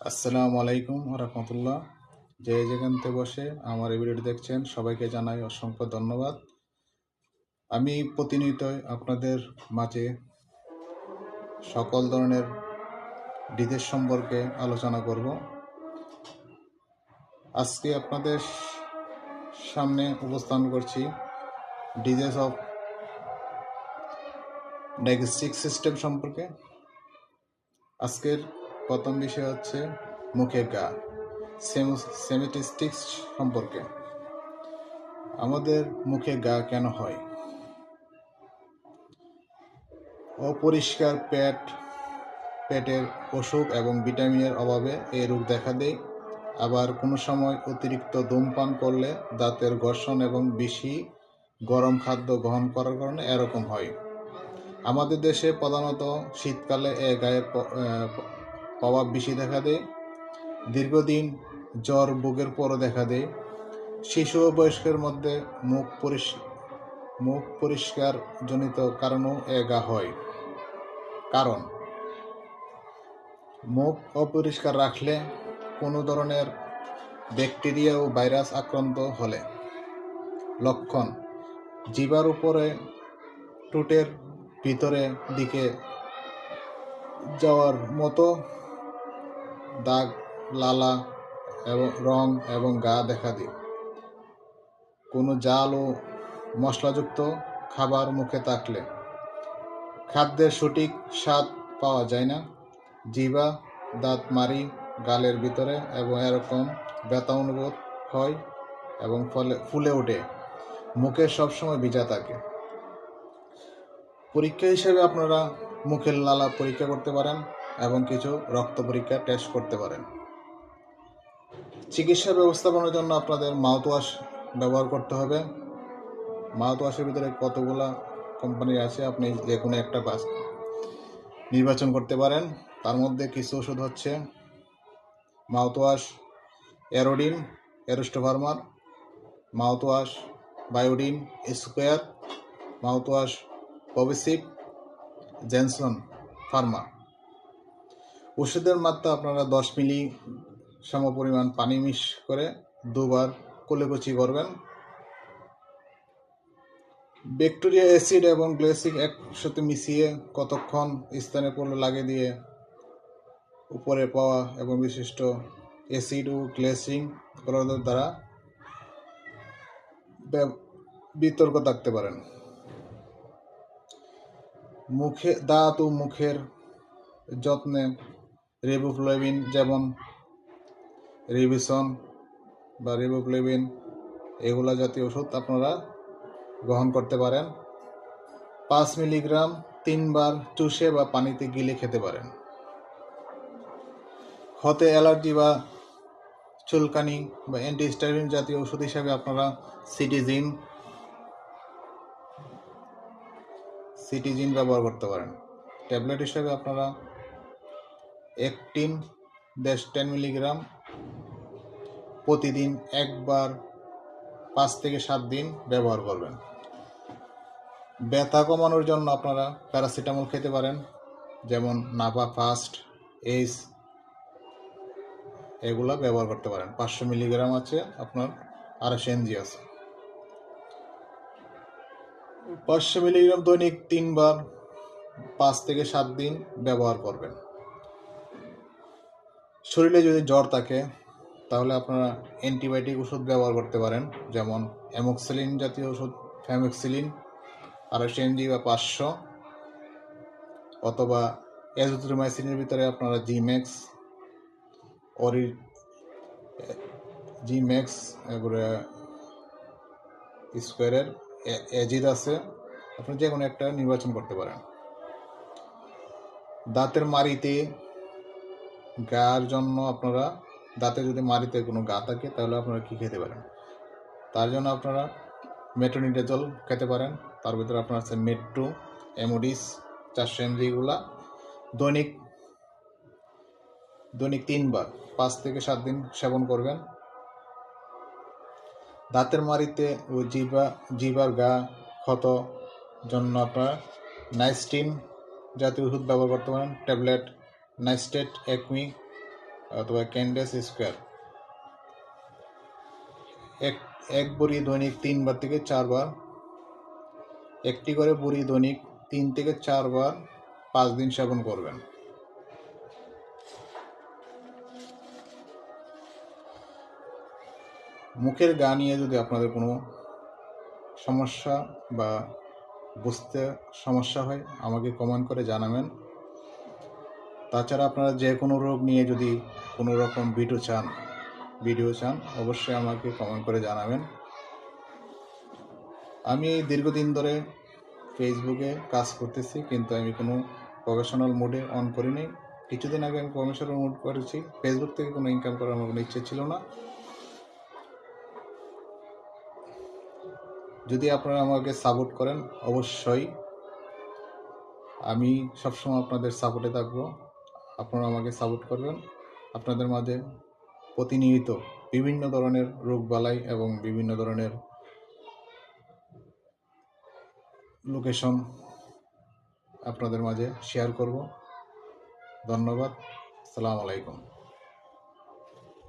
আসসালামু আলাইকুম রহমতুল্লাহ। যে যেখান থেকে বসে আমার এই ভিডিওটি দেখছেন সবাইকে জানাই অসংখ্য ধন্যবাদ। আমি প্রতিনিয়তই আপনাদের মাঝে সকল ধরনের ডিজের সম্পর্কে আলোচনা করব। আজকে আপনাদের সামনে উপস্থাপন করছি ডিজেস অফ ডায়াগনস্টিক সিস্টেম সম্পর্কে। আজকের প্রথম বিষয় হচ্ছে মুখের গা, সেমিটিস্টিক্স সম্পর্কে। আমাদের মুখে গা কেন হয়? অপরিষ্কার পেটের অসুখ এবং ভিটামিনের অভাবে এই রোগ দেখা দেয়। আবার কোনো সময় অতিরিক্ত ধূমপান করলে দাঁতের ঘর্ষণ এবং বেশি গরম খাদ্য গ্রহণ করার কারণে এরকম হয়। আমাদের দেশে প্রধানত শীতকালে এ গায়ের প্রভাব বেশি দেখা দেয়। দীর্ঘদিন জ্বর বুকের পরও দেখা দেয়। শিশু ও বয়স্কের মধ্যে মুখ পরিষ্কার জনিত কারণেও এ গা হয়। কারণ মুখ অপরিষ্কার রাখলে কোনো ধরনের ব্যাকটেরিয়া ও ভাইরাস আক্রান্ত হলে। লক্ষণ: জিহ্বার উপরে ঠোঁটের ভিতরে দিকে যাওয়ার মতো দাগ, লালা এবং রং এবং গা দেখা দেয়। কোনো জাল ও মশলাযুক্ত খাবার মুখে থাকলে খাদ্যের সঠিক স্বাদ পাওয়া যায় না। জিহ্বা, দাঁত মাড়ি, গালের ভিতরে এবং এরকম ব্যথা অনুভব হয় এবং ফুলে ওঠে। মুখে সবসময় ভিজা থাকে। পরীক্ষা হিসেবে আপনারা মুখের লালা পরীক্ষা করতে পারেন এবং কিছু রক্ত পরীক্ষা টেস্ট করতে পারেন। চিকিৎসা ব্যবস্থাপনার জন্য আপনাদের মাউথওয়াশ ব্যবহার করতে হবে। মাউথওয়াশের ভিতরে কতগুলা কোম্পানি আছে, আপনি যে কোনো একটা নির্বাচন করতে পারেন। তার মধ্যে কিছু ওষুধ হচ্ছে মাউথওয়াশ এরোডিন, এরোস্টোভার্মার, মাউথওয়াশ বায়োডিন স্কোয়ার, মাউথওয়াশ পভিসিভ, জেনসন ফার্মা। ওষুধের মাত্রা আপনারা 10 মিলি সমপরিমাণ পানি মিশ করে দুবার কুলেকুচি করবেন। ব্যাকটেরিয়া, অ্যাসিড এবং গ্লিসারিন একসাথে মিশিয়ে কতক্ষণ স্থানে পড়লে লাগিয়ে দিয়ে উপরে পাওয়া এবং বিশিষ্ট অ্যাসিড ও গ্লিসারিন দ্বারা বিতর্ক থাকতে পারেন। মুখে দাঁত ও মুখের যত্নে রিবোফ্লেভিন, যেমন রিভিসন বা রিবোফ্লেভিন, এগুলা জাতীয় ওষুধ আপনারা গ্রহণ করতে পারেন। 5 মিলিগ্রাম 3 বার চুষে বা পানিতে গিলে খেতে পারেন। হতে অ্যালার্জি বা চুলকানি বা অ্যান্টিহিস্টামিন জাতীয় ওষুধ হিসাবে আপনারা সিটিজিন ব্যবহার করতে পারেন। ট্যাবলেট হিসাবে আপনারা অ্যাক্টিন 10 মিলিগ্রাম প্রতিদিন একবার 5 থেকে 7 দিন ব্যবহার করবেন। ব্যথা কমানোর জন্য আপনারা প্যারাসিটামল খেতে পারেন, যেমন নাভা ফাস্ট, এইস, এগুলা ব্যবহার করতে পারেন। 500 মিলিগ্রাম আছে, আপনার 250 mg আছে। 500 মিলিগ্রাম দৈনিক 3 বার 5 থেকে 7 দিন ব্যবহার করবেন। শরীরে যদি জ্বর থাকে তাহলে আপনারা অ্যান্টিবায়োটিক ওষুধ ব্যবহার করতে পারেন, যেমন অ্যামোক্সিলিন জাতীয় ওষুধ, ফ্যামোক্সিলিন 250 mg বা 500, অথবা এজিথ্রোমাইসিনের ভিতরে আপনারা জিম্যাক্স এগুলো স্কোয়ারের এজিদ আছে, আপনি যে কোনো একটা নির্বাচন করতে পারেন। দাঁতের মাড়িতে গার জন্য আপনারা, দাঁতে যদি মাড়িতে কোনো গা থাকে তাহলে আপনারা কি খেতে পারেন? তার জন্য আপনারা মেট্রোনিডাজল খেতে পারেন। তার ভিতরে আপনার আছে মেট্রো, এমোডিস 400 mg, এগুলা দৈনিক 3 বার 5 থেকে 7 দিন সেবন করবেন। দাঁতের মাড়িতে ও জিহ্বার গা ক্ষত জন্য আপনারা নাইস্টিন জাতীয় ওষুধ ব্যবহার করতে পারেন। ট্যাবলেট নাইস্টেট একমি অথবা ক্যান্ডাস স্কোয়ার। এক এক বড়ি দৈনিক 3 বার থেকে 4 বার, একটি করে বড়ি দৈনিক 3 থেকে 4 বার 5 দিন সেবন করবেন। মুখের ঘা নিয়ে যদি আপনাদের কোনো সমস্যা বা বুঝতে সমস্যা হয় আমাকে কমেন্ট করে জানাবেন। তাছাড়া আপনারা যে কোনো রোগ নিয়ে যদি কোনো রকম ভিডিও চান অবশ্যই আমাকে কমেন্ট করে জানাবেন। আমি দীর্ঘদিন ধরে ফেসবুকে কাজ করতেছি, কিন্তু আমি কোনো প্রফেশনাল মোডে অন করিনি। কিছুদিন আগে আমি প্রফেশনাল মোড করেছি। ফেসবুক থেকে কোনো ইনকাম করার আমার কোনো ইচ্ছে ছিল না। যদি আপনারা আমাকে সাপোর্ট করেন অবশ্যই আমি সবসময় আপনাদের সাপোর্টে থাকবো। আপনারা আমাকে সাপোর্ট করবেন। আপনাদের মাঝে প্রতিনিয়ত বিভিন্ন ধরনের রোগবালাই এবং বিভিন্ন ধরনের লোকেশন আপনাদের মাঝে শেয়ার করব। ধন্যবাদ। আসসালামু আলাইকুম।